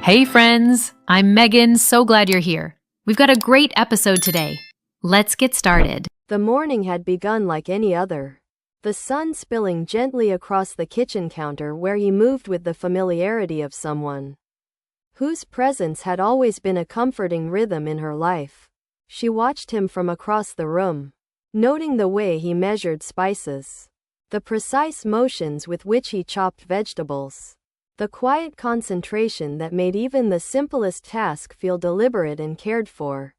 Hey friends, I'm Megan, so glad you're here. We've got a great episode today. Let's get started. The morning had begun like any other. The sun spilling gently across the kitchen counter where he moved with the familiarity of someone whose presence had always been a comforting rhythm in her life. She watched him from across the room, noting the way he measured spices, the precise motions with which he chopped vegetables, the quiet concentration that made even the simplest task feel deliberate and cared for.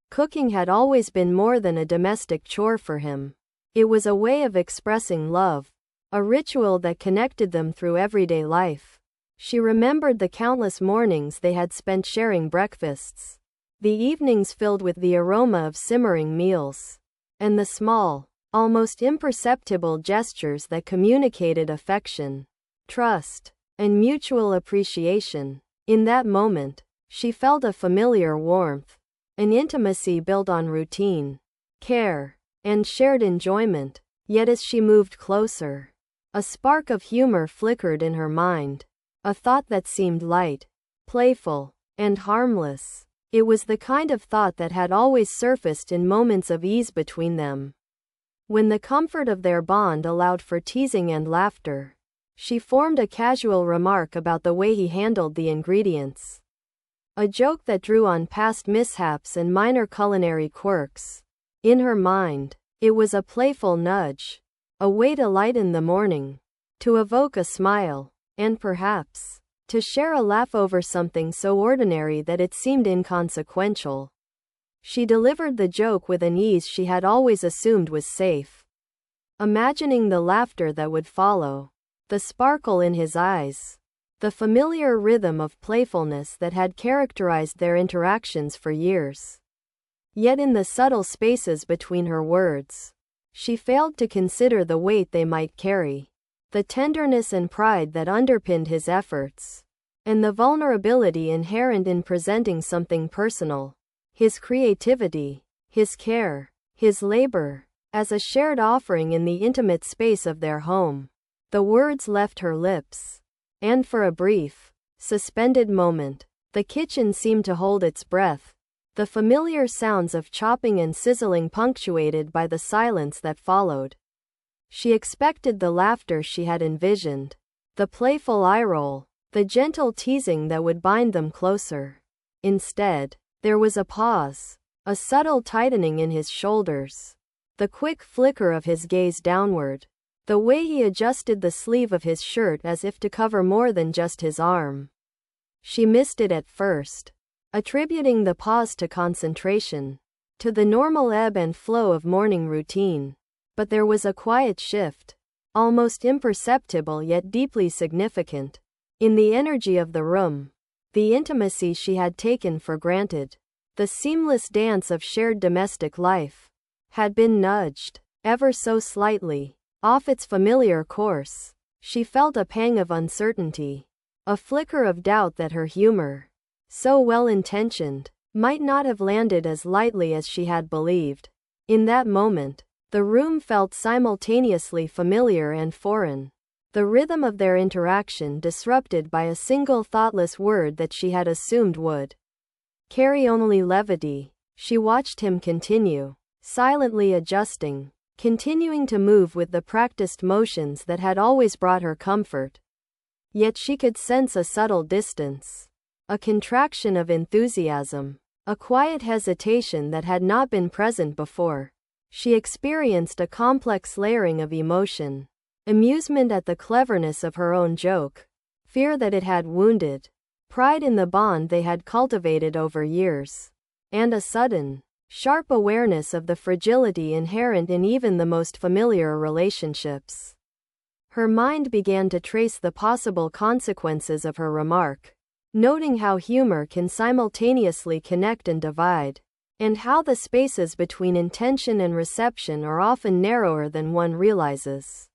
Cooking had always been more than a domestic chore for him. It was a way of expressing love, a ritual that connected them through everyday life. She remembered the countless mornings they had spent sharing breakfasts, the evenings filled with the aroma of simmering meals, and the small, almost imperceptible gestures that communicated affection, trust, and mutual appreciation. In that moment, she felt a familiar warmth, an intimacy built on routine, care, and shared enjoyment. Yet as she moved closer, a spark of humor flickered in her mind, a thought that seemed light, playful, and harmless. It was the kind of thought that had always surfaced in moments of ease between them, when the comfort of their bond allowed for teasing and laughter. She formed a casual remark about the way he handled the ingredients, a joke that drew on past mishaps and minor culinary quirks. In her mind, it was a playful nudge, a way to lighten the morning, to evoke a smile, and perhaps, to share a laugh over something so ordinary that it seemed inconsequential. She delivered the joke with an ease she had always assumed was safe, imagining the laughter that would follow, the sparkle in his eyes, the familiar rhythm of playfulness that had characterized their interactions for years. Yet in the subtle spaces between her words, she failed to consider the weight they might carry, the tenderness and pride that underpinned his efforts, and the vulnerability inherent in presenting something personal, his creativity, his care, his labor, as a shared offering in the intimate space of their home. The words left her lips, and for a brief, suspended moment, the kitchen seemed to hold its breath, the familiar sounds of chopping and sizzling punctuated by the silence that followed. She expected the laughter she had envisioned, the playful eye roll, the gentle teasing that would bind them closer. Instead, there was a pause, a subtle tightening in his shoulders, the quick flicker of his gaze downward, the way he adjusted the sleeve of his shirt as if to cover more than just his arm. She missed it at first, attributing the pause to concentration, to the normal ebb and flow of morning routine. But there was a quiet shift, almost imperceptible yet deeply significant, in the energy of the room, the intimacy she had taken for granted, the seamless dance of shared domestic life, had been nudged, ever so slightly, off its familiar course. She felt a pang of uncertainty, a flicker of doubt that her humor, so well-intentioned, might not have landed as lightly as she had believed. In that moment, the room felt simultaneously familiar and foreign, the rhythm of their interaction disrupted by a single thoughtless word that she had assumed would carry only levity. She watched him continue, silently adjusting, continuing to move with the practiced motions that had always brought her comfort. Yet she could sense a subtle distance, a contraction of enthusiasm, a quiet hesitation that had not been present before. She experienced a complex layering of emotion, amusement at the cleverness of her own joke, fear that it had wounded, pride in the bond they had cultivated over years, and a sudden, sharp awareness of the fragility inherent in even the most familiar relationships. Her mind began to trace the possible consequences of her remark, noting how humor can simultaneously connect and divide, and how the spaces between intention and reception are often narrower than one realizes.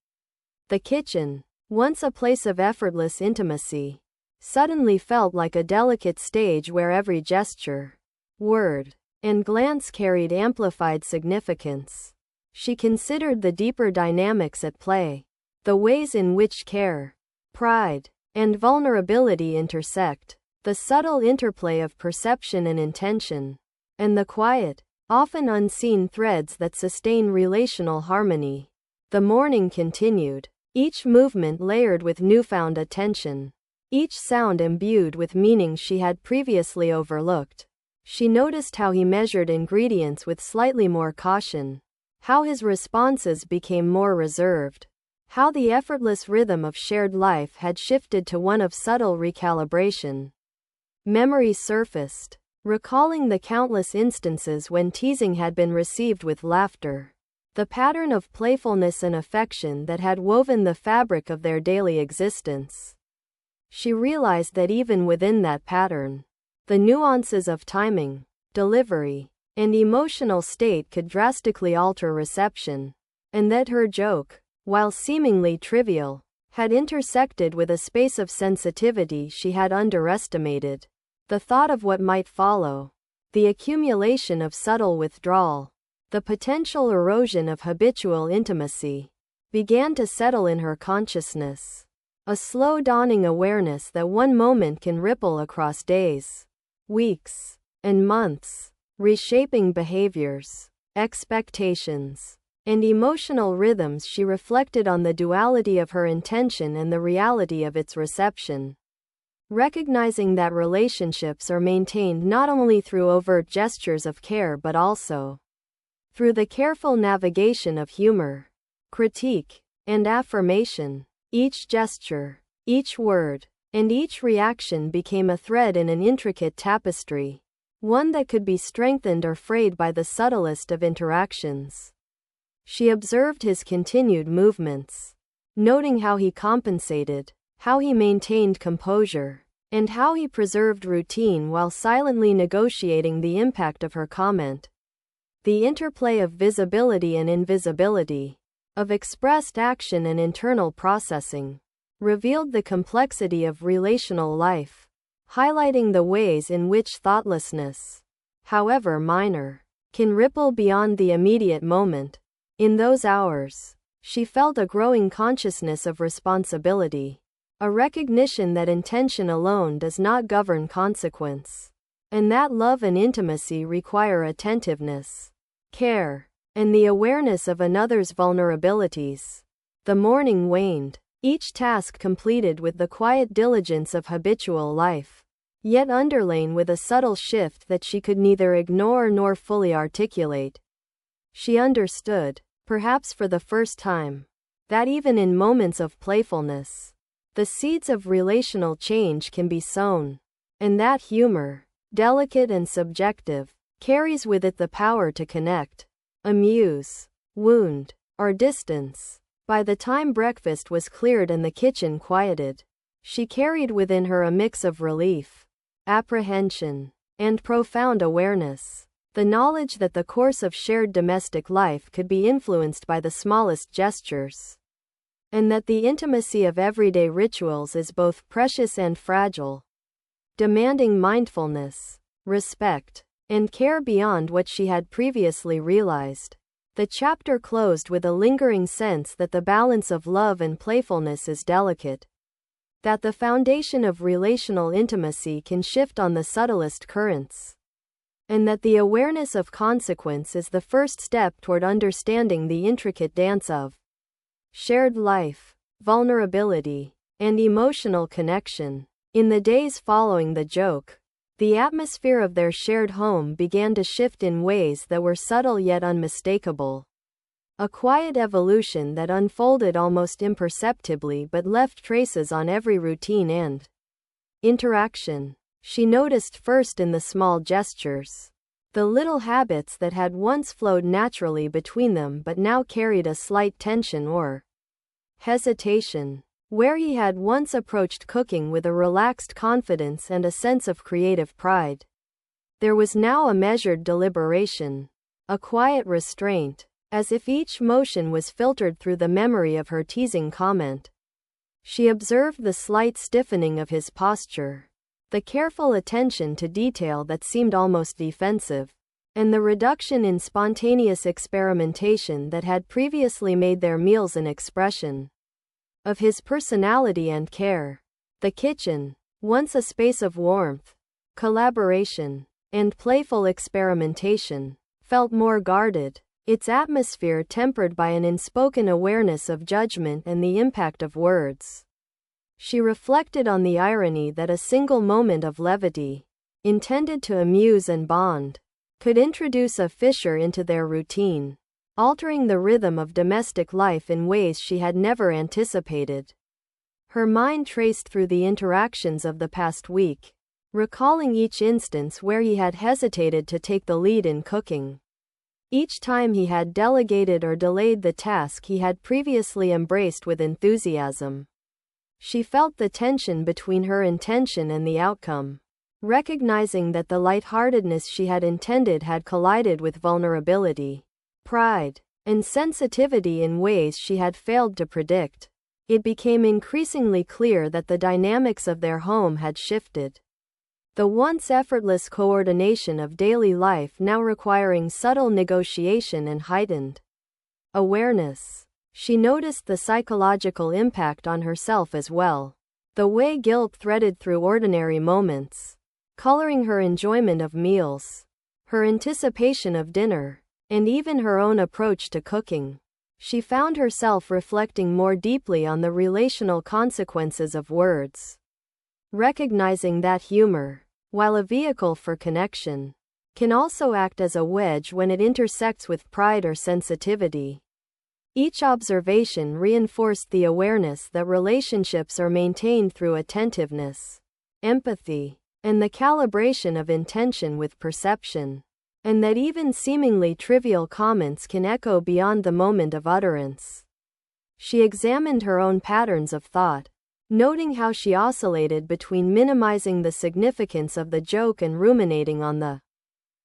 The kitchen, once a place of effortless intimacy, suddenly felt like a delicate stage where every gesture, word, and glance carried amplified significance. She considered the deeper dynamics at play, the ways in which care, pride, and vulnerability intersect, the subtle interplay of perception and intention, and the quiet, often unseen threads that sustain relational harmony. The morning continued, each movement layered with newfound attention, each sound imbued with meaning she had previously overlooked. She noticed how he measured ingredients with slightly more caution, how his responses became more reserved, how the effortless rhythm of shared life had shifted to one of subtle recalibration. Memories surfaced, recalling the countless instances when teasing had been received with laughter, the pattern of playfulness and affection that had woven the fabric of their daily existence. She realized that even within that pattern, the nuances of timing, delivery, and emotional state could drastically alter reception, and that her joke, while seemingly trivial, had intersected with a space of sensitivity she had underestimated. The thought of what might follow, the accumulation of subtle withdrawal, the potential erosion of habitual intimacy, began to settle in her consciousness. A slow dawning awareness that one moment can ripple across days, weeks, and months, reshaping behaviors, expectations, and emotional rhythms. She reflected on the duality of her intention and the reality of its reception, recognizing that relationships are maintained not only through overt gestures of care but also through the careful navigation of humor, critique, and affirmation. Each gesture, each word, and each reaction became a thread in an intricate tapestry, one that could be strengthened or frayed by the subtlest of interactions. She observed his continued movements, noting how he compensated, how he maintained composure, and how he preserved routine while silently negotiating the impact of her comment. The interplay of visibility and invisibility, of expressed action and internal processing, revealed the complexity of relational life, highlighting the ways in which thoughtlessness, however minor, can ripple beyond the immediate moment. In those hours, she felt a growing consciousness of responsibility, a recognition that intention alone does not govern consequence, and that love and intimacy require attentiveness, care, and the awareness of another's vulnerabilities. The morning waned, each task completed with the quiet diligence of habitual life, yet underlain with a subtle shift that she could neither ignore nor fully articulate. She understood, perhaps for the first time, that even in moments of playfulness, the seeds of relational change can be sown, and that humor, delicate and subjective, carries with it the power to connect, amuse, wound, or distance. By the time breakfast was cleared and the kitchen quieted, she carried within her a mix of relief, apprehension, and profound awareness. The knowledge that the course of shared domestic life could be influenced by the smallest gestures, and that the intimacy of everyday rituals is both precious and fragile, demanding mindfulness, respect, and care beyond what she had previously realized. The chapter closed with a lingering sense that the balance of love and playfulness is delicate, that the foundation of relational intimacy can shift on the subtlest currents, and that the awareness of consequence is the first step toward understanding the intricate dance of shared life, vulnerability, and emotional connection. In the days following the joke, the atmosphere of their shared home began to shift in ways that were subtle yet unmistakable. A quiet evolution that unfolded almost imperceptibly but left traces on every routine and interaction. She noticed first in the small gestures, the little habits that had once flowed naturally between them but now carried a slight tension or hesitation. Where he had once approached cooking with a relaxed confidence and a sense of creative pride, there was now a measured deliberation, a quiet restraint, as if each motion was filtered through the memory of her teasing comment. She observed the slight stiffening of his posture, the careful attention to detail that seemed almost defensive, and the reduction in spontaneous experimentation that had previously made their meals an expression of his personality and care. The kitchen, once a space of warmth, collaboration, and playful experimentation, felt more guarded, its atmosphere tempered by an unspoken awareness of judgment and the impact of words. She reflected on the irony that a single moment of levity, intended to amuse and bond, could introduce a fissure into their routine, altering the rhythm of domestic life in ways she had never anticipated. Her mind traced through the interactions of the past week, recalling each instance where he had hesitated to take the lead in cooking. Each time he had delegated or delayed the task he had previously embraced with enthusiasm. She felt the tension between her intention and the outcome, recognizing that the lightheartedness she had intended had collided with vulnerability, pride, and sensitivity in ways she had failed to predict. It became increasingly clear that the dynamics of their home had shifted. The once effortless coordination of daily life now requiring subtle negotiation and heightened awareness. She noticed the psychological impact on herself as well. The way guilt threaded through ordinary moments, coloring her enjoyment of meals, her anticipation of dinner, and even her own approach to cooking. She found herself reflecting more deeply on the relational consequences of words, recognizing that humor, while a vehicle for connection, can also act as a wedge when it intersects with pride or sensitivity. Each observation reinforced the awareness that relationships are maintained through attentiveness, empathy, and the calibration of intention with perception, and that even seemingly trivial comments can echo beyond the moment of utterance. She examined her own patterns of thought, noting how she oscillated between minimizing the significance of the joke and ruminating on the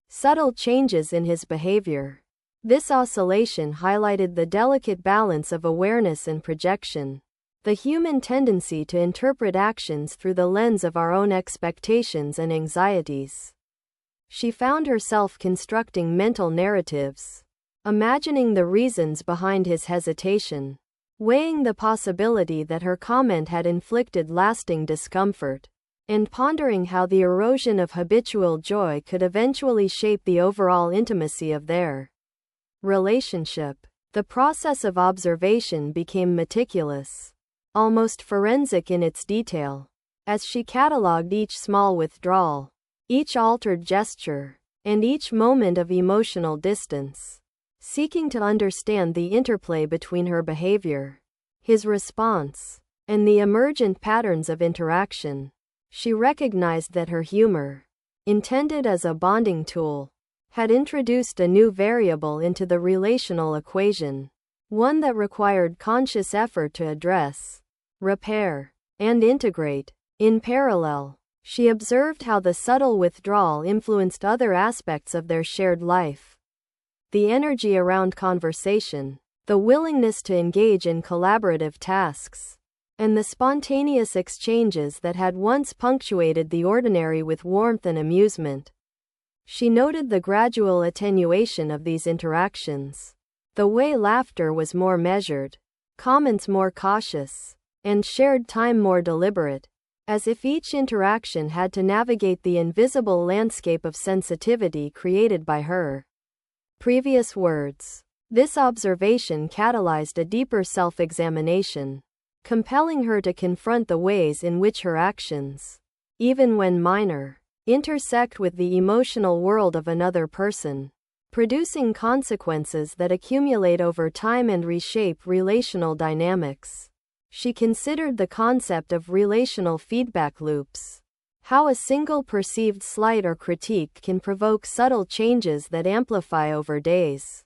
subtle changes in his behavior. This oscillation highlighted the delicate balance of awareness and projection, the human tendency to interpret actions through the lens of our own expectations and anxieties. She found herself constructing mental narratives, imagining the reasons behind his hesitation, weighing the possibility that her comment had inflicted lasting discomfort, and pondering how the erosion of habitual joy could eventually shape the overall intimacy of their relationship. The process of observation became meticulous, almost forensic in its detail, as she catalogued each small withdrawal, each altered gesture, and each moment of emotional distance, seeking to understand the interplay between her behavior, his response, and the emergent patterns of interaction. She recognized that her humor, intended as a bonding tool, had introduced a new variable into the relational equation, one that required conscious effort to address, repair, and integrate. In parallel, she observed how the subtle withdrawal influenced other aspects of their shared life. The energy around conversation, the willingness to engage in collaborative tasks, and the spontaneous exchanges that had once punctuated the ordinary with warmth and amusement. She noted the gradual attenuation of these interactions, the way laughter was more measured, comments more cautious, and shared time more deliberate, as if each interaction had to navigate the invisible landscape of sensitivity created by her previous words. This observation catalyzed a deeper self-examination, compelling her to confront the ways in which her actions, even when minor, intersect with the emotional world of another person, producing consequences that accumulate over time and reshape relational dynamics. She considered the concept of relational feedback loops, how a single perceived slight or critique can provoke subtle changes that amplify over days,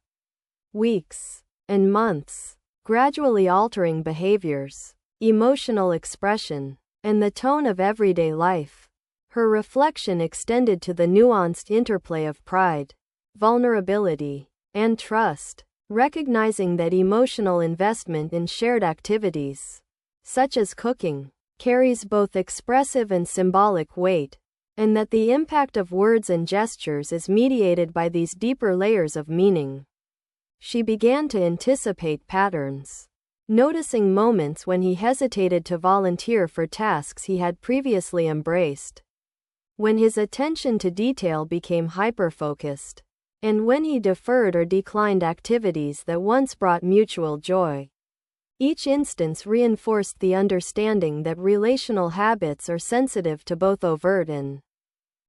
weeks, and months, gradually altering behaviors, emotional expression, and the tone of everyday life. Her reflection extended to the nuanced interplay of pride, vulnerability, and trust, recognizing that emotional investment in shared activities, such as cooking, carries both expressive and symbolic weight, and that the impact of words and gestures is mediated by these deeper layers of meaning. She began to anticipate patterns, noticing moments when he hesitated to volunteer for tasks he had previously embraced, when his attention to detail became hyper-focused, and when he deferred or declined activities that once brought mutual joy. Each instance reinforced the understanding that relational habits are sensitive to both overt and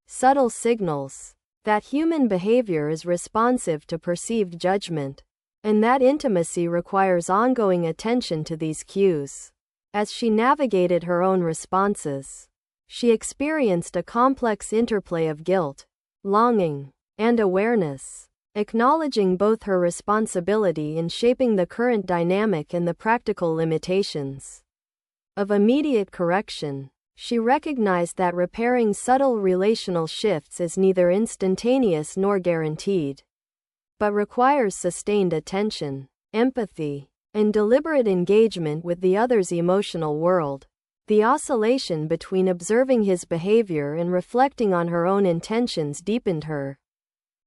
subtle signals, that human behavior is responsive to perceived judgment, and that intimacy requires ongoing attention to these cues. As she navigated her own responses, she experienced a complex interplay of guilt, longing, and awareness, acknowledging both her responsibility in shaping the current dynamic and the practical limitations of immediate correction. She recognized that repairing subtle relational shifts is neither instantaneous nor guaranteed, but requires sustained attention, empathy, and deliberate engagement with the other's emotional world. The oscillation between observing his behavior and reflecting on her own intentions deepened her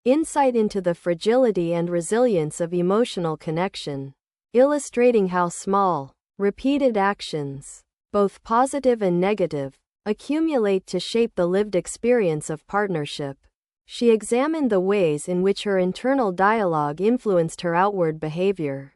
insight into the fragility and resilience of emotional connection, illustrating how small, repeated actions, both positive and negative, accumulate to shape the lived experience of partnership. She examined the ways in which her internal dialogue influenced her outward behavior,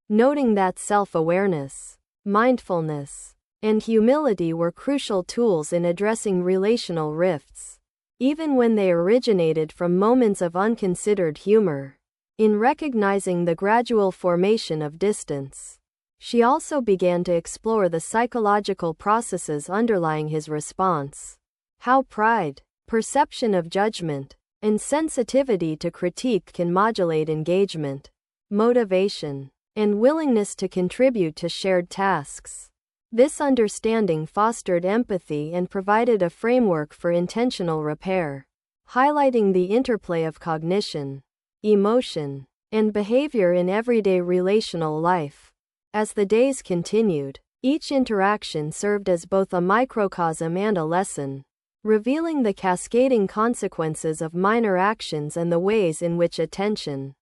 noting that self-awareness, mindfulness, and humility were crucial tools in addressing relational rifts, even when they originated from moments of unconsidered humor. In recognizing the gradual formation of distance, she also began to explore the psychological processes underlying his response. How pride, perception of judgment, and sensitivity to critique can modulate engagement, motivation, and willingness to contribute to shared tasks. This understanding fostered empathy and provided a framework for intentional repair, highlighting the interplay of cognition, emotion, and behavior in everyday relational life. As the days continued, each interaction served as both a microcosm and a lesson, revealing the cascading consequences of minor actions and the ways in which attention,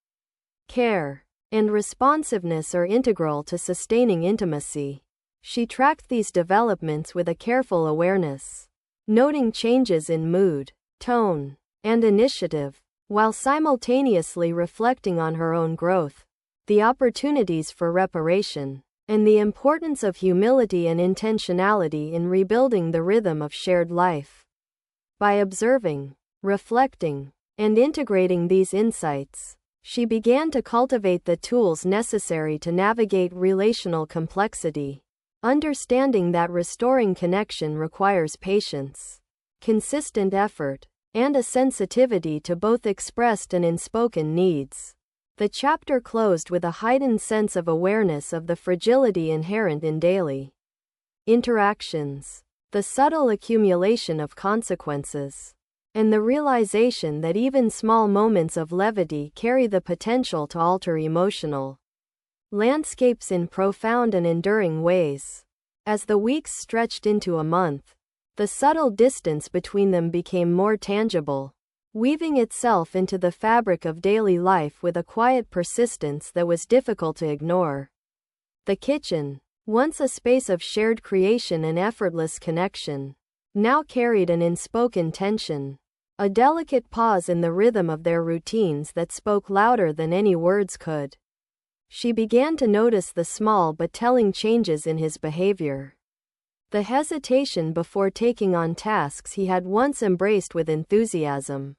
care, and responsiveness are integral to sustaining intimacy. She tracked these developments with a careful awareness, noting changes in mood, tone, and initiative, while simultaneously reflecting on her own growth, the opportunities for reparation, and the importance of humility and intentionality in rebuilding the rhythm of shared life. By observing, reflecting, and integrating these insights, she began to cultivate the tools necessary to navigate relational complexity, understanding that restoring connection requires patience, consistent effort, and a sensitivity to both expressed and unspoken needs. The chapter closed with a heightened sense of awareness of the fragility inherent in daily interactions, the subtle accumulation of consequences, and the realization that even small moments of levity carry the potential to alter emotional landscapes in profound and enduring ways. As the weeks stretched into a month, the subtle distance between them became more tangible, weaving itself into the fabric of daily life with a quiet persistence that was difficult to ignore. The kitchen, once a space of shared creation and effortless connection, now carried an unspoken tension, a delicate pause in the rhythm of their routines that spoke louder than any words could. She began to notice the small but telling changes in his behavior. The hesitation before taking on tasks he had once embraced with enthusiasm.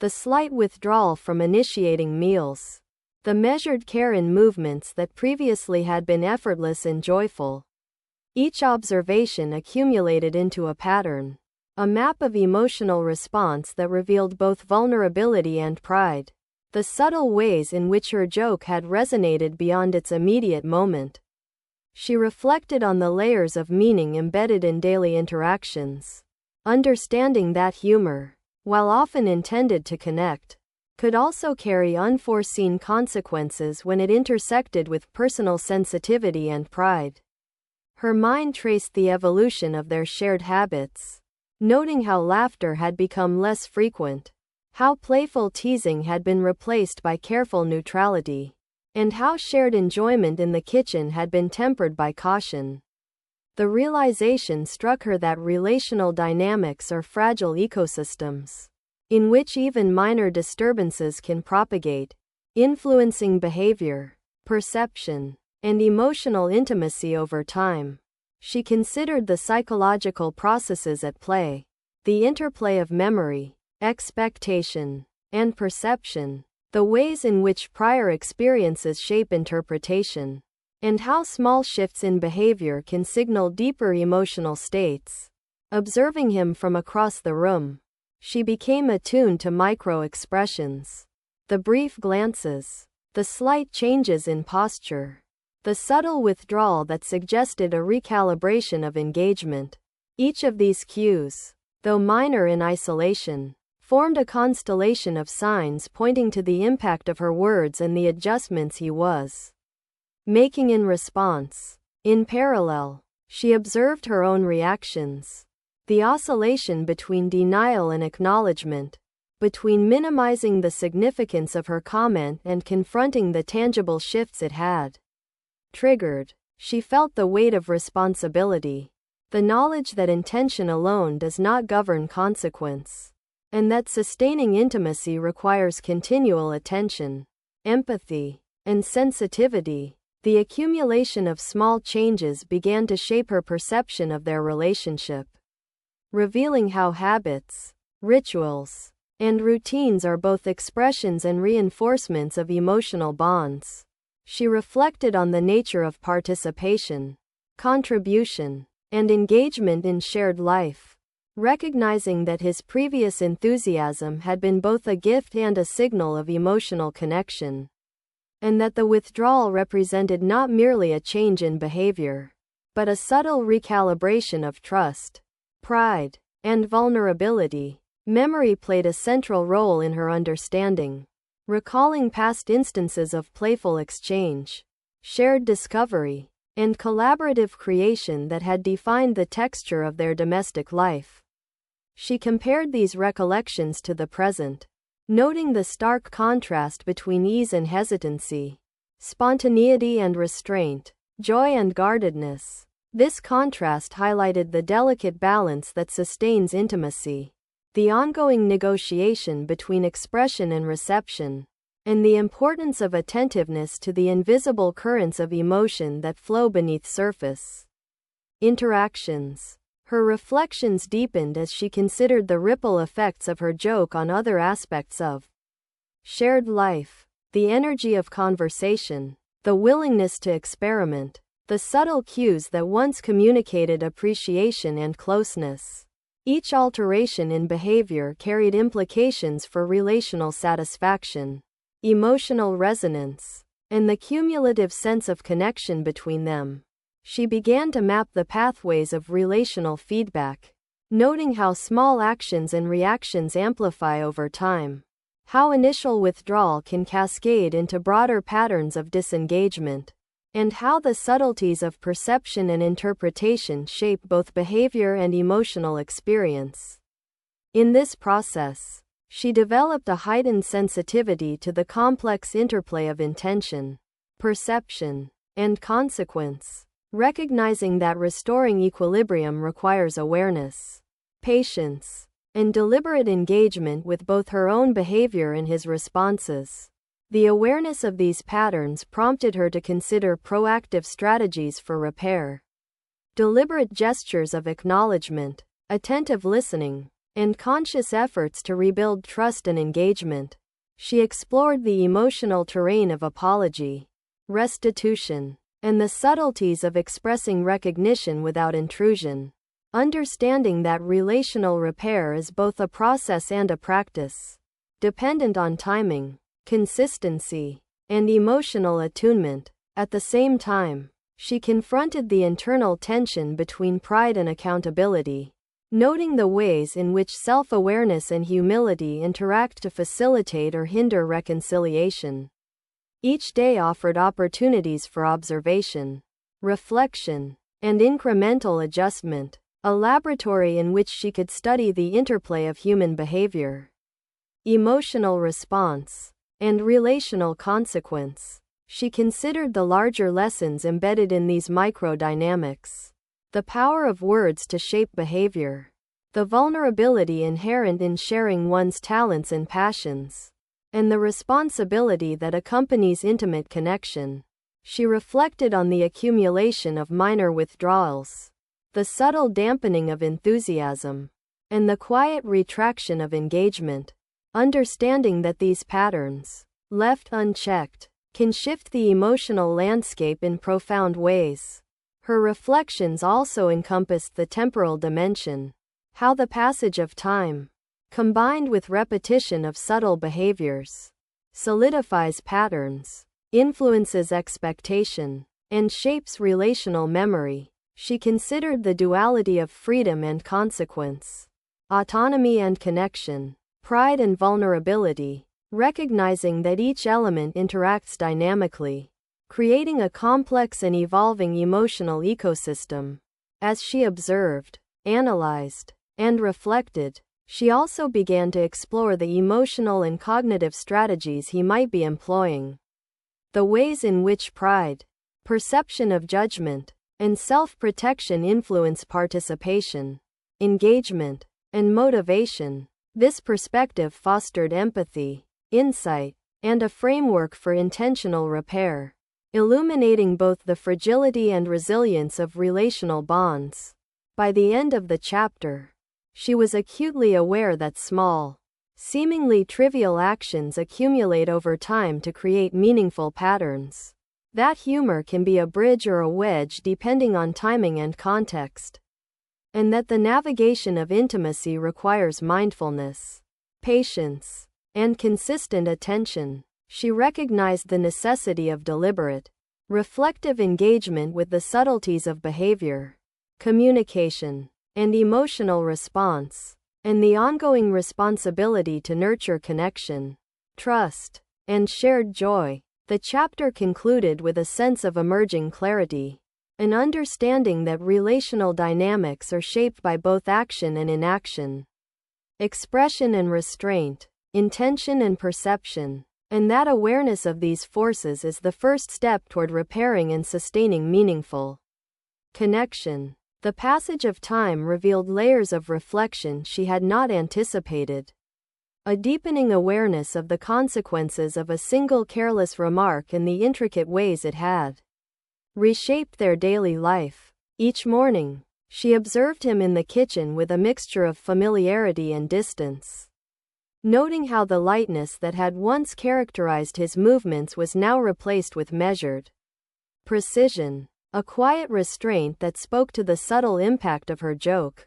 The slight withdrawal from initiating meals. The measured care in movements that previously had been effortless and joyful. Each observation accumulated into a pattern, a map of emotional response that revealed both vulnerability and pride. The subtle ways in which her joke had resonated beyond its immediate moment. She reflected on the layers of meaning embedded in daily interactions, understanding that humor, while often intended to connect, could also carry unforeseen consequences when it intersected with personal sensitivity and pride. Her mind traced the evolution of their shared habits, noting how laughter had become less frequent, how playful teasing had been replaced by careful neutrality, and how shared enjoyment in the kitchen had been tempered by caution. The realization struck her that relational dynamics are fragile ecosystems, in which even minor disturbances can propagate, influencing behavior, perception, and emotional intimacy over time. She considered the psychological processes at play, the interplay of memory, expectation, and perception, the ways in which prior experiences shape interpretation, and how small shifts in behavior can signal deeper emotional states. Observing him from across the room, she became attuned to micro-expressions. The brief glances, the slight changes in posture, the subtle withdrawal that suggested a recalibration of engagement. Each of these cues, though minor in isolation, formed a constellation of signs pointing to the impact of her words and the adjustments he was making in response. In parallel, she observed her own reactions. The oscillation between denial and acknowledgement, between minimizing the significance of her comment and confronting the tangible shifts it had triggered. She felt the weight of responsibility, the knowledge that intention alone does not govern consequence, and that sustaining intimacy requires continual attention, empathy, and sensitivity. The accumulation of small changes began to shape her perception of their relationship, revealing how habits, rituals, and routines are both expressions and reinforcements of emotional bonds. She reflected on the nature of participation, contribution, and engagement in shared life, recognizing that his previous enthusiasm had been both a gift and a signal of emotional connection, and that the withdrawal represented not merely a change in behavior, but a subtle recalibration of trust, pride, and vulnerability. Memory played a central role in her understanding, recalling past instances of playful exchange, shared discovery, and collaborative creation that had defined the texture of their domestic life. She compared these recollections to the present, noting the stark contrast between ease and hesitancy, spontaneity and restraint, joy and guardedness. This contrast highlighted the delicate balance that sustains intimacy, the ongoing negotiation between expression and reception, and the importance of attentiveness to the invisible currents of emotion that flow beneath surface interactions. Her reflections deepened as she considered the ripple effects of her joke on other aspects of shared life, the energy of conversation, the willingness to experiment, the subtle cues that once communicated appreciation and closeness. Each alteration in behavior carried implications for relational satisfaction, emotional resonance, and the cumulative sense of connection between them. She began to map the pathways of relational feedback, noting how small actions and reactions amplify over time, how initial withdrawal can cascade into broader patterns of disengagement, and how the subtleties of perception and interpretation shape both behavior and emotional experience. In this process, she developed a heightened sensitivity to the complex interplay of intention, perception, and consequence, recognizing that restoring equilibrium requires awareness, patience, and deliberate engagement with both her own behavior and his responses. The awareness of these patterns prompted her to consider proactive strategies for repair. Deliberate gestures of acknowledgement, attentive listening, and conscious efforts to rebuild trust and engagement. She explored the emotional terrain of apology, restitution, and the subtleties of expressing recognition without intrusion, understanding that relational repair is both a process and a practice, dependent on timing, consistency, and emotional attunement. At the same time, she confronted the internal tension between pride and accountability, noting the ways in which self-awareness and humility interact to facilitate or hinder reconciliation. Each day offered opportunities for observation, reflection, and incremental adjustment, a laboratory in which she could study the interplay of human behavior, emotional response, and relational consequence. She considered the larger lessons embedded in these microdynamics. The power of words to shape behavior. The vulnerability inherent in sharing one's talents and passions. And the responsibility that accompanies intimate connection. She reflected on the accumulation of minor withdrawals, the subtle dampening of enthusiasm, and the quiet retraction of engagement, understanding that these patterns, left unchecked, can shift the emotional landscape in profound ways. Her reflections also encompassed the temporal dimension, how the passage of time, combined with repetition of subtle behaviors, solidifies patterns, influences expectation, and shapes relational memory. She considered the duality of freedom and consequence, autonomy and connection, pride and vulnerability, recognizing that each element interacts dynamically, creating a complex and evolving emotional ecosystem. As she observed, analyzed, and reflected, she also began to explore the emotional and cognitive strategies he might be employing. The ways in which pride, perception of judgment, and self-protection influence participation, engagement, and motivation. This perspective fostered empathy, insight, and a framework for intentional repair, illuminating both the fragility and resilience of relational bonds. By the end of the chapter, she was acutely aware that small, seemingly trivial actions accumulate over time to create meaningful patterns. That humor can be a bridge or a wedge depending on timing and context. And that the navigation of intimacy requires mindfulness, patience, and consistent attention. She recognized the necessity of deliberate, reflective engagement with the subtleties of behavior, communication, and emotional response, and the ongoing responsibility to nurture connection, trust, and shared joy. The chapter concluded with a sense of emerging clarity, an understanding that relational dynamics are shaped by both action and inaction, expression and restraint, intention and perception, and that awareness of these forces is the first step toward repairing and sustaining meaningful connection. The passage of time revealed layers of reflection she had not anticipated. A deepening awareness of the consequences of a single careless remark and the intricate ways it had reshaped their daily life. Each morning, she observed him in the kitchen with a mixture of familiarity and distance, noting how the lightness that had once characterized his movements was now replaced with measured precision, a quiet restraint that spoke to the subtle impact of her joke.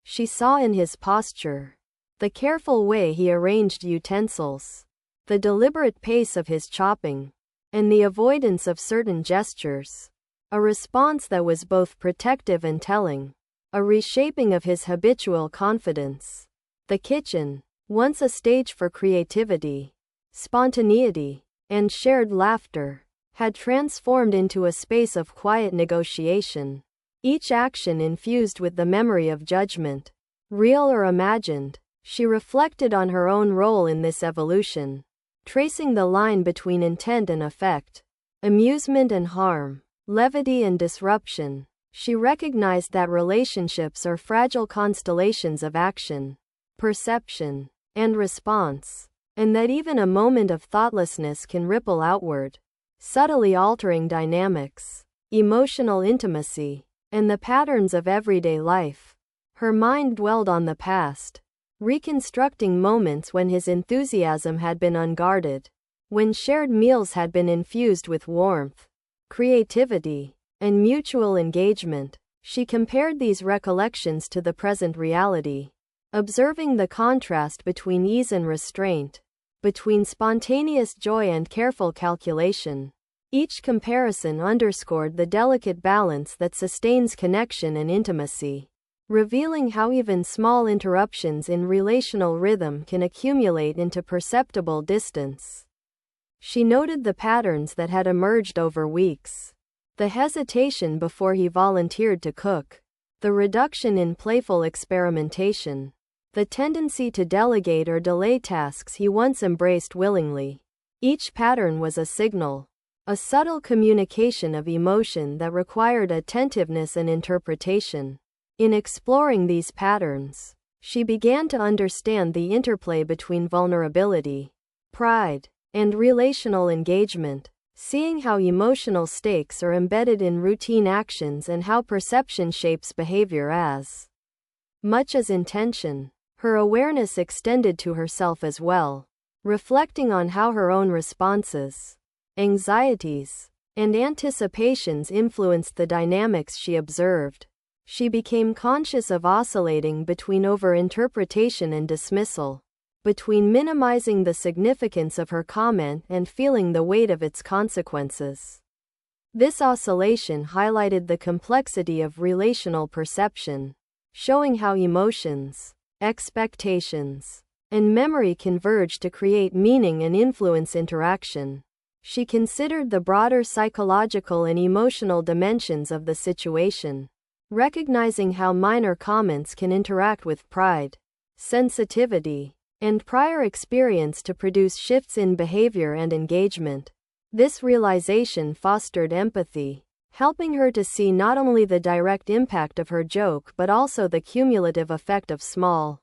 She saw in his posture, the careful way he arranged utensils, the deliberate pace of his chopping, and the avoidance of certain gestures, a response that was both protective and telling, a reshaping of his habitual confidence. The kitchen, once a stage for creativity, spontaneity, and shared laughter, had transformed into a space of quiet negotiation, each action infused with the memory of judgment, real or imagined. She reflected on her own role in this evolution, tracing the line between intent and effect, amusement and harm, levity and disruption. She recognized that relationships are fragile constellations of action, perception, and response, and that even a moment of thoughtlessness can ripple outward, subtly altering dynamics, emotional intimacy, and the patterns of everyday life. Her mind dwelled on the past, reconstructing moments when his enthusiasm had been unguarded, when shared meals had been infused with warmth, creativity, and mutual engagement. She compared these recollections to the present reality, observing the contrast between ease and restraint, between spontaneous joy and careful calculation. Each comparison underscored the delicate balance that sustains connection and intimacy, revealing how even small interruptions in relational rhythm can accumulate into perceptible distance. She noted the patterns that had emerged over weeks. The hesitation before he volunteered to cook, the reduction in playful experimentation, the tendency to delegate or delay tasks he once embraced willingly. Each pattern was a signal, a subtle communication of emotion that required attentiveness and interpretation. In exploring these patterns, she began to understand the interplay between vulnerability, pride, and relational engagement, seeing how emotional stakes are embedded in routine actions and how perception shapes behavior as much as intention. Her awareness extended to herself as well, reflecting on how her own responses, anxieties, and anticipations influenced the dynamics she observed. She became conscious of oscillating between over-interpretation and dismissal, between minimizing the significance of her comment and feeling the weight of its consequences. This oscillation highlighted the complexity of relational perception, showing how emotions, expectations, and memory converge to create meaning and influence interaction. She considered the broader psychological and emotional dimensions of the situation, recognizing how minor comments can interact with pride, sensitivity, and prior experience to produce shifts in behavior and engagement. This realization fostered empathy, helping her to see not only the direct impact of her joke but also the cumulative effect of small,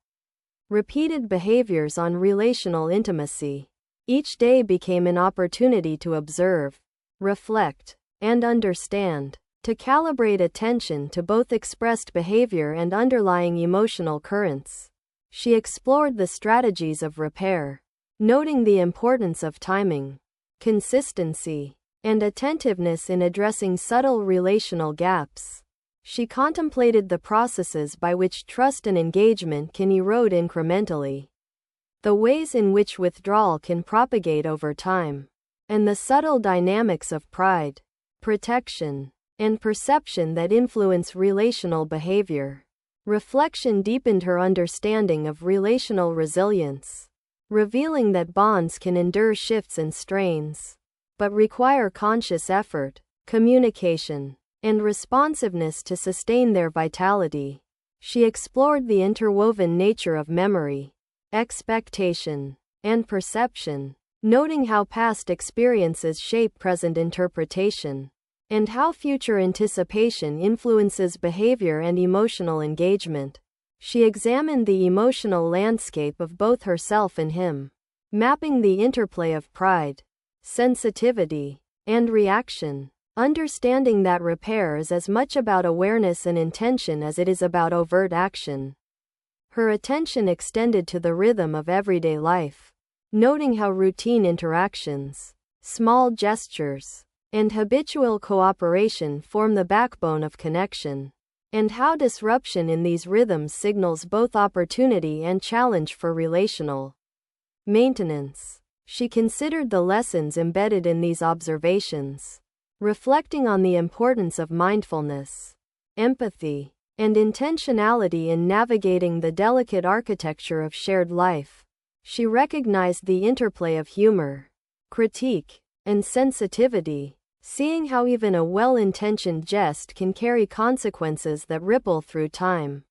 repeated behaviors on relational intimacy. Each day became an opportunity to observe, reflect, and understand, to calibrate attention to both expressed behavior and underlying emotional currents. She explored the strategies of repair, noting the importance of timing, consistency, and attentiveness in addressing subtle relational gaps. She contemplated the processes by which trust and engagement can erode incrementally, the ways in which withdrawal can propagate over time, and the subtle dynamics of pride, protection, and perception that influence relational behavior. Reflection deepened her understanding of relational resilience, revealing that bonds can endure shifts and strains, but require conscious effort, communication, and responsiveness to sustain their vitality. She explored the interwoven nature of memory, expectation, and perception, noting how past experiences shape present interpretation, and how future anticipation influences behavior and emotional engagement. She examined the emotional landscape of both herself and him, mapping the interplay of pride, sensitivity, and reaction, understanding that repair is as much about awareness and intention as it is about overt action. Her attention extended to the rhythm of everyday life, noting how routine interactions, small gestures, and habitual cooperation form the backbone of connection, and how disruption in these rhythms signals both opportunity and challenge for relational maintenance. She considered the lessons embedded in these observations, reflecting on the importance of mindfulness, empathy, and intentionality in navigating the delicate architecture of shared life. She recognized the interplay of humor, critique, and sensitivity, seeing how even a well-intentioned jest can carry consequences that ripple through time,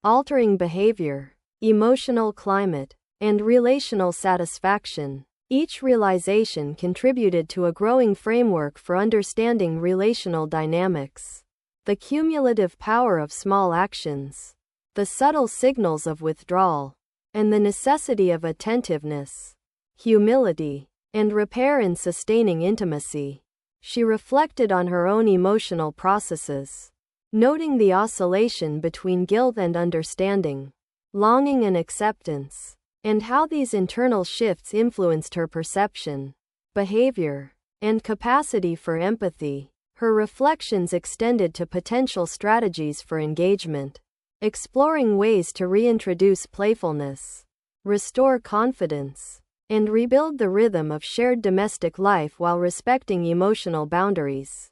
altering behavior, emotional climate, and relational satisfaction. Each realization contributed to a growing framework for understanding relational dynamics, the cumulative power of small actions, the subtle signals of withdrawal, and the necessity of attentiveness, humility, and repair in sustaining intimacy. She reflected on her own emotional processes, noting the oscillation between guilt and understanding, longing and acceptance, and how these internal shifts influenced her perception, behavior, and capacity for empathy. Her reflections extended to potential strategies for engagement, exploring ways to reintroduce playfulness, restore confidence, and rebuild the rhythm of shared domestic life while respecting emotional boundaries.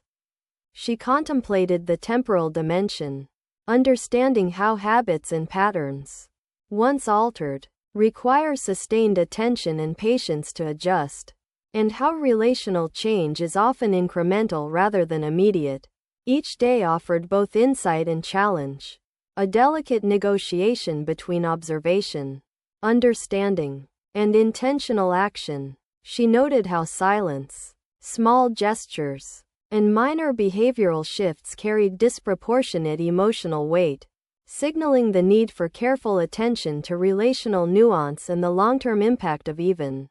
She contemplated the temporal dimension, understanding how habits and patterns, once altered, require sustained attention and patience to adjust, and how relational change is often incremental rather than immediate. Each day offered both insight and challenge, a delicate negotiation between observation, understanding, and intentional action. She noted how silence, Small gestures and minor behavioral shifts carried disproportionate emotional weight, signaling the need for careful attention to relational nuance and the long-term impact of even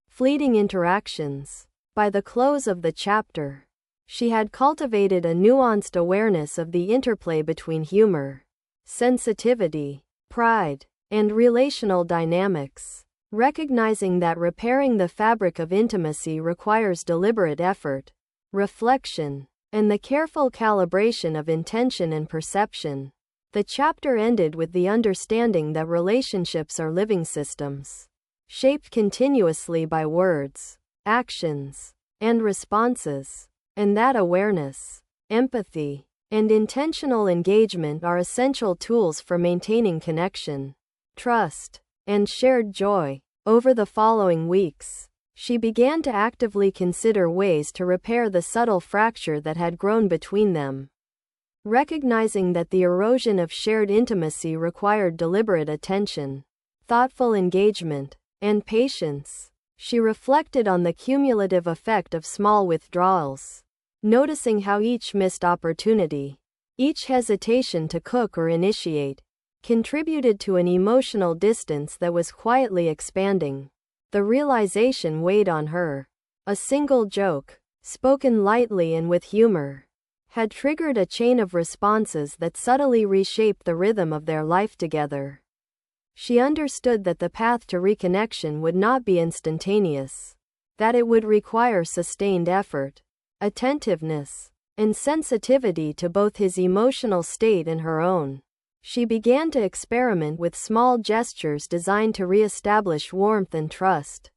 fleeting interactions. By the close of the chapter, she had cultivated a nuanced awareness of the interplay between humor, sensitivity, pride, and relational dynamics, recognizing that repairing the fabric of intimacy requires deliberate effort, reflection, and the careful calibration of intention and perception. The chapter ended with the understanding that relationships are living systems, shaped continuously by words, actions, and responses, and that awareness, empathy, and intentional engagement are essential tools for maintaining connection, trust, and shared joy. Over the following weeks, she began to actively consider ways to repair the subtle fracture that had grown between them. Recognizing that the erosion of shared intimacy required deliberate attention, thoughtful engagement, and patience, she reflected on the cumulative effect of small withdrawals, noticing how each missed opportunity, each hesitation to cook or initiate, contributed to an emotional distance that was quietly expanding. The realization weighed on her. A single joke, spoken lightly and with humor, had triggered a chain of responses that subtly reshaped the rhythm of their life together. She understood that the path to reconnection would not be instantaneous, that it would require sustained effort, attentiveness, and sensitivity to both his emotional state and her own. She began to experiment with small gestures designed to reestablish warmth and trust,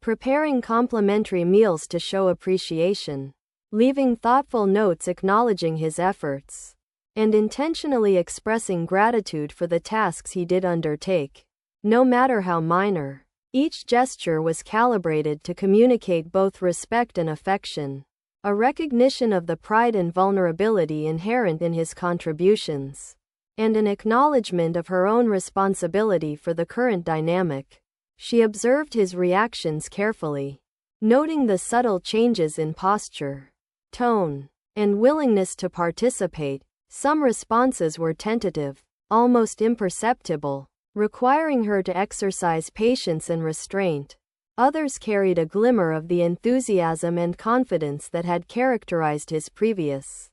preparing complimentary meals to show appreciation, leaving thoughtful notes acknowledging his efforts, and intentionally expressing gratitude for the tasks he did undertake. No matter how minor, each gesture was calibrated to communicate both respect and affection, a recognition of the pride and vulnerability inherent in his contributions, and an acknowledgement of her own responsibility for the current dynamic. She observed his reactions carefully, noting the subtle changes in posture, tone, and willingness to participate. Some responses were tentative, almost imperceptible, requiring her to exercise patience and restraint. Others carried a glimmer of the enthusiasm and confidence that had characterized his previous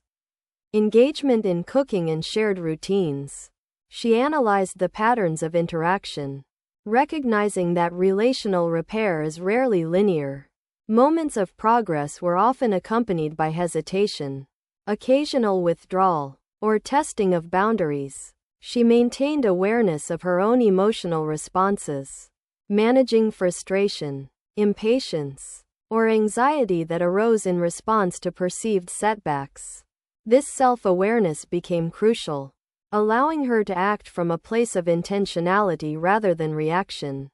engagement in cooking and shared routines. She analyzed the patterns of interaction, recognizing that relational repair is rarely linear. Moments of progress were often accompanied by hesitation, occasional withdrawal, or testing of boundaries. She maintained awareness of her own emotional responses, managing frustration, impatience, or anxiety that arose in response to perceived setbacks. This self-awareness became crucial, allowing her to act from a place of intentionality rather than reaction.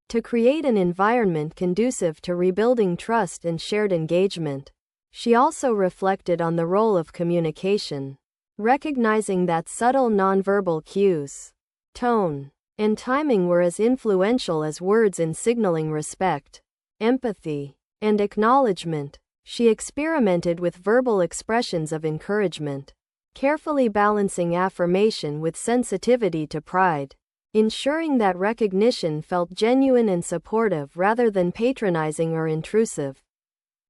To create an environment conducive to rebuilding trust and shared engagement, she also reflected on the role of communication, recognizing that subtle nonverbal cues, tone, and timing were as influential as words in signaling respect, empathy, and acknowledgement. She experimented with verbal expressions of encouragement, carefully balancing affirmation with sensitivity to pride, ensuring that recognition felt genuine and supportive rather than patronizing or intrusive.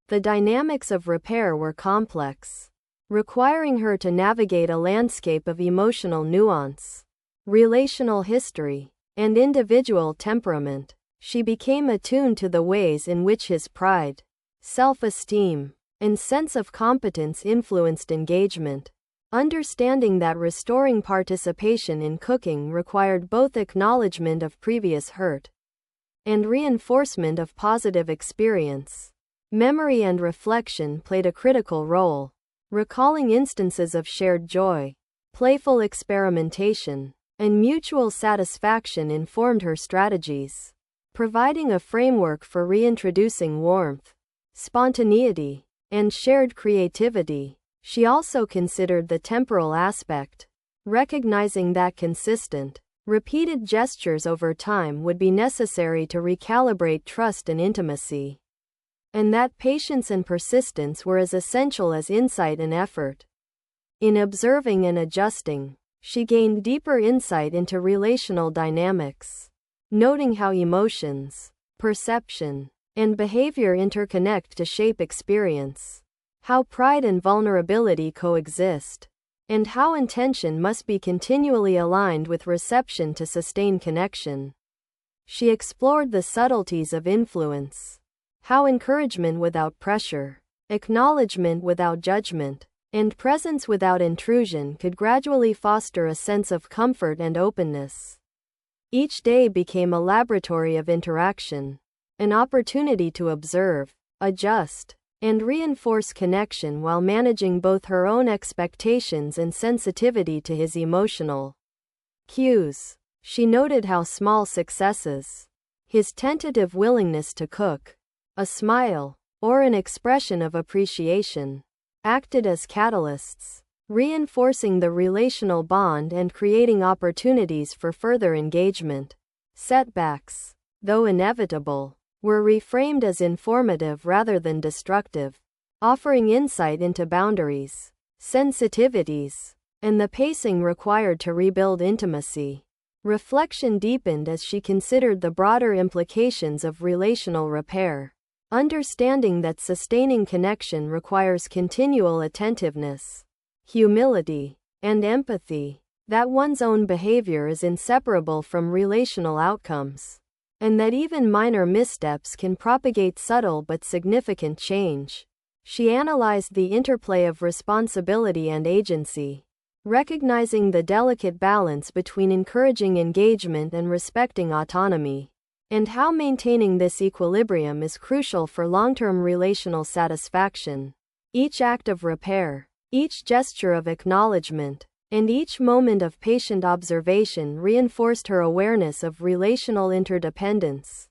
The dynamics of repair were complex, requiring her to navigate a landscape of emotional nuance, relational history, and individual temperament. She became attuned to the ways in which his pride, self-esteem, and sense of competence influenced engagement, understanding that restoring participation in cooking required both acknowledgement of previous hurt and reinforcement of positive experience. Memory and reflection played a critical role, recalling instances of shared joy, playful experimentation, and mutual satisfaction informed her strategies, providing a framework for reintroducing warmth, spontaneity, and shared creativity. She also considered the temporal aspect, recognizing that consistent, repeated gestures over time would be necessary to recalibrate trust and intimacy. and that patience and persistence were as essential as insight and effort. In observing and adjusting, she gained deeper insight into relational dynamics, noting how emotions, perception, and behavior interconnect to shape experience, how pride and vulnerability coexist, and how intention must be continually aligned with reception to sustain connection. She explored the subtleties of influence, how encouragement without pressure, acknowledgement without judgment, and presence without intrusion could gradually foster a sense of comfort and openness. Each day became a laboratory of interaction, an opportunity to observe, adjust, and reinforce connection while managing both her own expectations and sensitivity to his emotional cues. She noted how small successes, his tentative willingness to cook, a smile, or an expression of appreciation, acted as catalysts, reinforcing the relational bond and creating opportunities for further engagement. Setbacks, though inevitable, were reframed as informative rather than destructive, offering insight into boundaries, sensitivities, and the pacing required to rebuild intimacy. Reflection deepened as she considered the broader implications of relational repair, understanding that sustaining connection requires continual attentiveness, humility, and empathy, that one's own behavior is inseparable from relational outcomes, and that even minor missteps can propagate subtle but significant change. She analyzed the interplay of responsibility and agency, recognizing the delicate balance between encouraging engagement and respecting autonomy, and how maintaining this equilibrium is crucial for long-term relational satisfaction. Each act of repair, each gesture of acknowledgement, and each moment of patient observation reinforced her awareness of relational interdependence.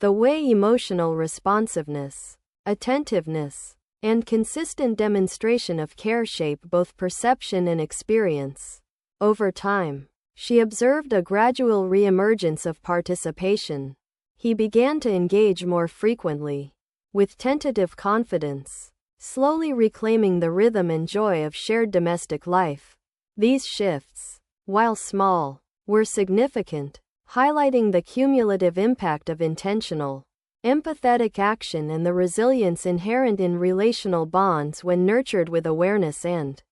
The way emotional responsiveness, attentiveness, and consistent demonstration of care shape both perception and experience. Over time, she observed a gradual re-emergence of participation. He began to engage more frequently, with tentative confidence, slowly reclaiming the rhythm and joy of shared domestic life. These shifts, while small, were significant, highlighting the cumulative impact of intentional, empathetic action and the resilience inherent in relational bonds when nurtured with awareness and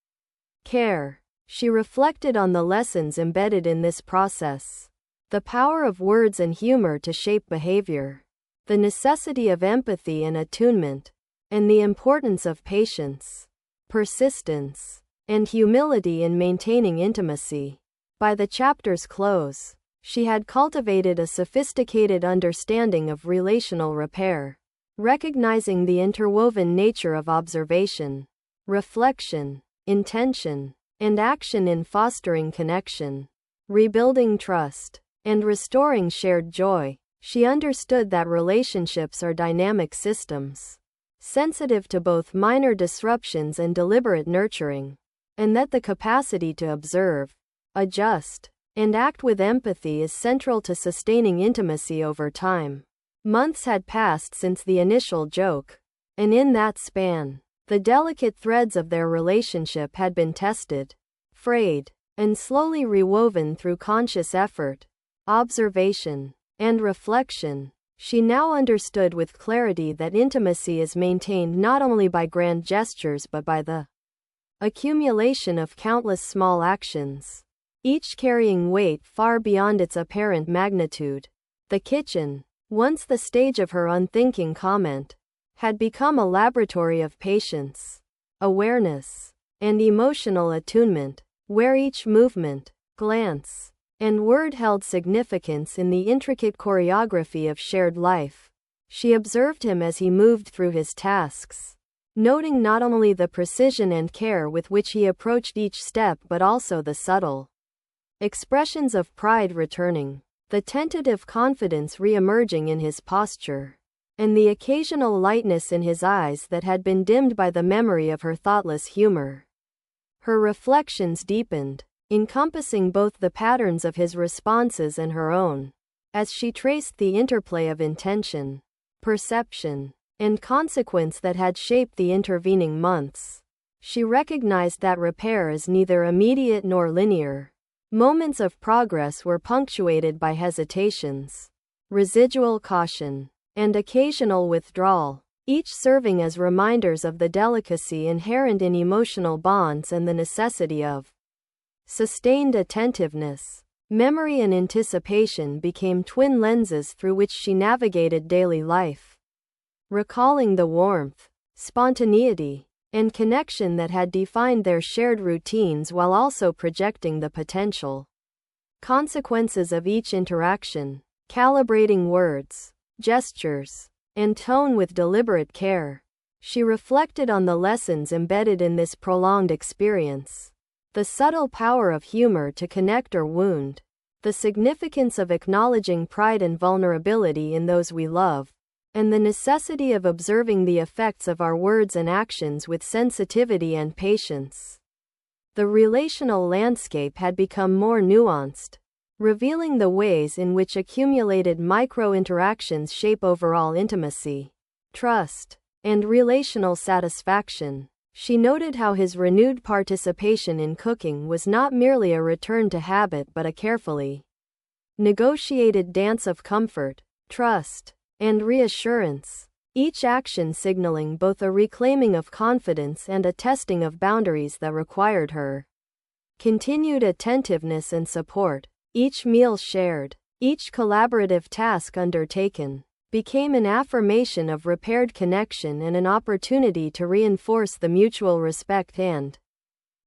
care. She reflected on the lessons embedded in this process, the power of words and humor to shape behavior, the necessity of empathy and attunement, and the importance of patience, persistence, and humility in maintaining intimacy. By the chapter's close, she had cultivated a sophisticated understanding of relational repair, recognizing the interwoven nature of observation, reflection, intention, and action in fostering connection, rebuilding trust, and restoring shared joy. She understood that relationships are dynamic systems, sensitive to both minor disruptions and deliberate nurturing, and that the capacity to observe, adjust, and act with empathy is central to sustaining intimacy over time. Months had passed since the initial joke, and in that span, the delicate threads of their relationship had been tested, frayed, and slowly rewoven through conscious effort, observation, and reflection. She now understood with clarity that intimacy is maintained not only by grand gestures but by the accumulation of countless small actions, each carrying weight far beyond its apparent magnitude. The kitchen, once the stage of her unthinking comment, had become a laboratory of patience, awareness, and emotional attunement, where each movement, glance, and word held significance in the intricate choreography of shared life. She observed him as he moved through his tasks, noting not only the precision and care with which he approached each step but also the subtle expressions of pride returning, the tentative confidence re-emerging in his posture, and the occasional lightness in his eyes that had been dimmed by the memory of her thoughtless humor. Her reflections deepened, encompassing both the patterns of his responses and her own, as she traced the interplay of intention, perception, and consequence that had shaped the intervening months. She recognized that repair is neither immediate nor linear. Moments of progress were punctuated by hesitations, residual caution, and occasional withdrawal, each serving as reminders of the delicacy inherent in emotional bonds and the necessity of sustained attentiveness. Memory and anticipation became twin lenses through which she navigated daily life, recalling the warmth, spontaneity, and connection that had defined their shared routines while also projecting the potential consequences of each interaction, calibrating words, gestures, and tone with deliberate care. She reflected on the lessons embedded in this prolonged experience. The subtle power of humor to connect or wound. The significance of acknowledging pride and vulnerability in those we love. And the necessity of observing the effects of our words and actions with sensitivity and patience. The relational landscape had become more nuanced, revealing the ways in which accumulated micro-interactions shape overall intimacy, trust, and relational satisfaction. She noted how his renewed participation in cooking was not merely a return to habit but a carefully negotiated dance of comfort, trust, and reassurance, each action signaling both a reclaiming of confidence and a testing of boundaries that required her continued attentiveness and support. Each meal shared, each collaborative task undertaken, became an affirmation of repaired connection and an opportunity to reinforce the mutual respect and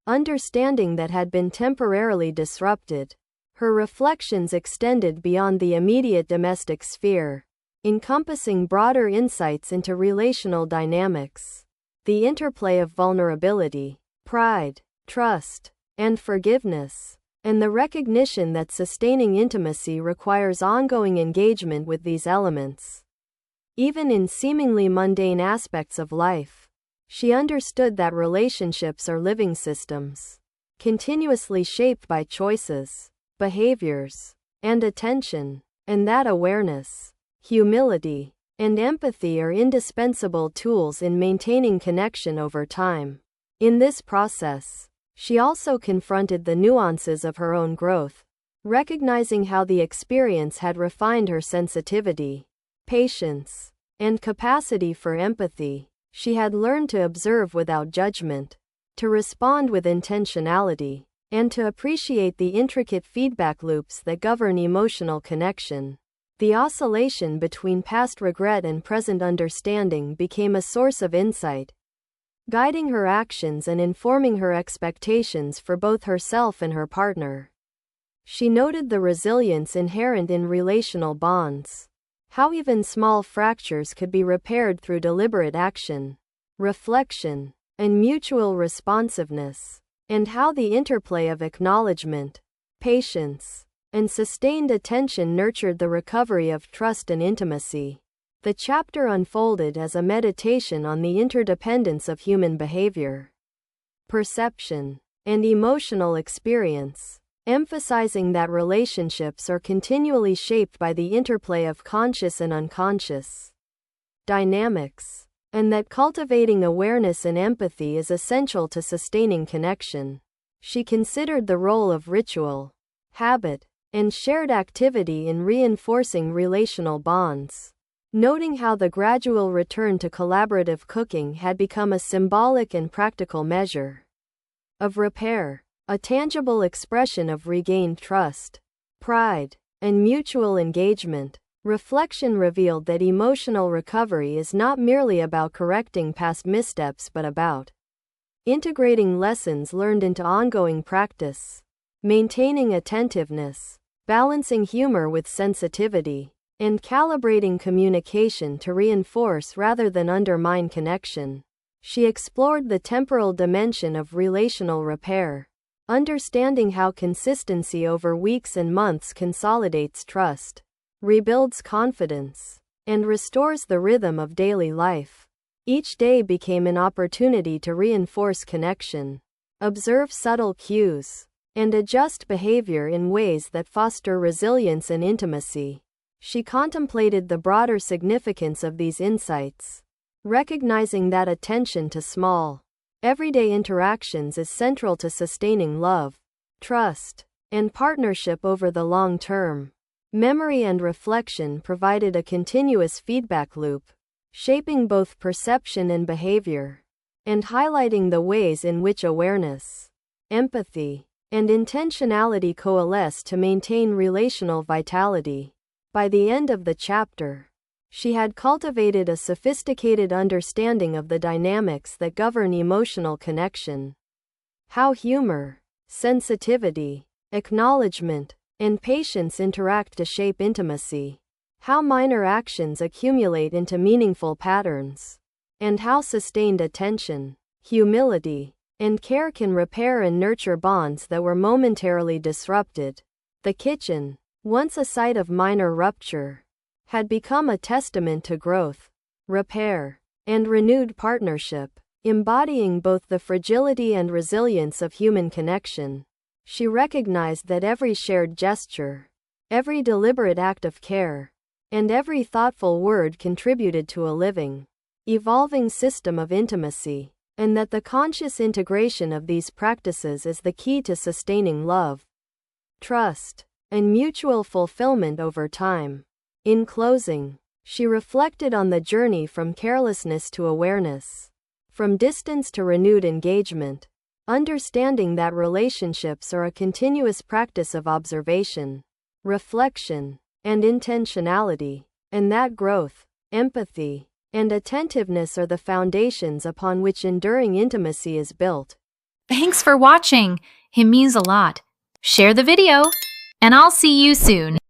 understanding that had been temporarily disrupted. Her reflections extended beyond the immediate domestic sphere, encompassing broader insights into relational dynamics, the interplay of vulnerability, pride, trust, and forgiveness, and the recognition that sustaining intimacy requires ongoing engagement with these elements. Even in seemingly mundane aspects of life, she understood that relationships are living systems, continuously shaped by choices, behaviors, and attention, and that awareness, humility, and empathy are indispensable tools in maintaining connection over time. In this process, she also confronted the nuances of her own growth, recognizing how the experience had refined her sensitivity, patience, and capacity for empathy. She had learned to observe without judgment, to respond with intentionality, and to appreciate the intricate feedback loops that govern emotional connection. The oscillation between past regret and present understanding became a source of insight, guiding her actions and informing her expectations for both herself and her partner. She noted the resilience inherent in relational bonds, how even small fractures could be repaired through deliberate action, reflection, and mutual responsiveness, and how the interplay of acknowledgement, patience, and sustained attention nurtured the recovery of trust and intimacy. The chapter unfolded as a meditation on the interdependence of human behavior, perception, and emotional experience, emphasizing that relationships are continually shaped by the interplay of conscious and unconscious dynamics, and that cultivating awareness and empathy is essential to sustaining connection. She considered the role of ritual, habit, and shared activity in reinforcing relational bonds, noting how the gradual return to collaborative cooking had become a symbolic and practical measure of repair, a tangible expression of regained trust, pride, and mutual engagement. Reflection revealed that emotional recovery is not merely about correcting past missteps but about integrating lessons learned into ongoing practice, maintaining attentiveness, balancing humor with sensitivity, and calibrating communication to reinforce rather than undermine connection. She explored the temporal dimension of relational repair, understanding how consistency over weeks and months consolidates trust, rebuilds confidence, and restores the rhythm of daily life. Each day became an opportunity to reinforce connection, observe subtle cues, and adjust behavior in ways that foster resilience and intimacy. She contemplated the broader significance of these insights, recognizing that attention to small, everyday interactions is central to sustaining love, trust, and partnership over the long term. Memory and reflection provided a continuous feedback loop, shaping both perception and behavior, and highlighting the ways in which awareness, empathy, and intentionality coalesce to maintain relational vitality. By the end of the chapter, she had cultivated a sophisticated understanding of the dynamics that govern emotional connection. How humor, sensitivity, acknowledgement, and patience interact to shape intimacy. How minor actions accumulate into meaningful patterns. And how sustained attention, humility, and care can repair and nurture bonds that were momentarily disrupted. The kitchen, once a site of minor rupture, had become a testament to growth, repair, and renewed partnership, embodying both the fragility and resilience of human connection. She recognized that every shared gesture, every deliberate act of care, and every thoughtful word contributed to a living, evolving system of intimacy, and that the conscious integration of these practices is the key to sustaining love, trust, and mutual fulfillment over time. In closing, she reflected on the journey from carelessness to awareness, from distance to renewed engagement, understanding that relationships are a continuous practice of observation, reflection, and intentionality, and that growth, empathy, and attentiveness are the foundations upon which enduring intimacy is built. Thanks for watching. It means a lot. Share the video, and I'll see you soon.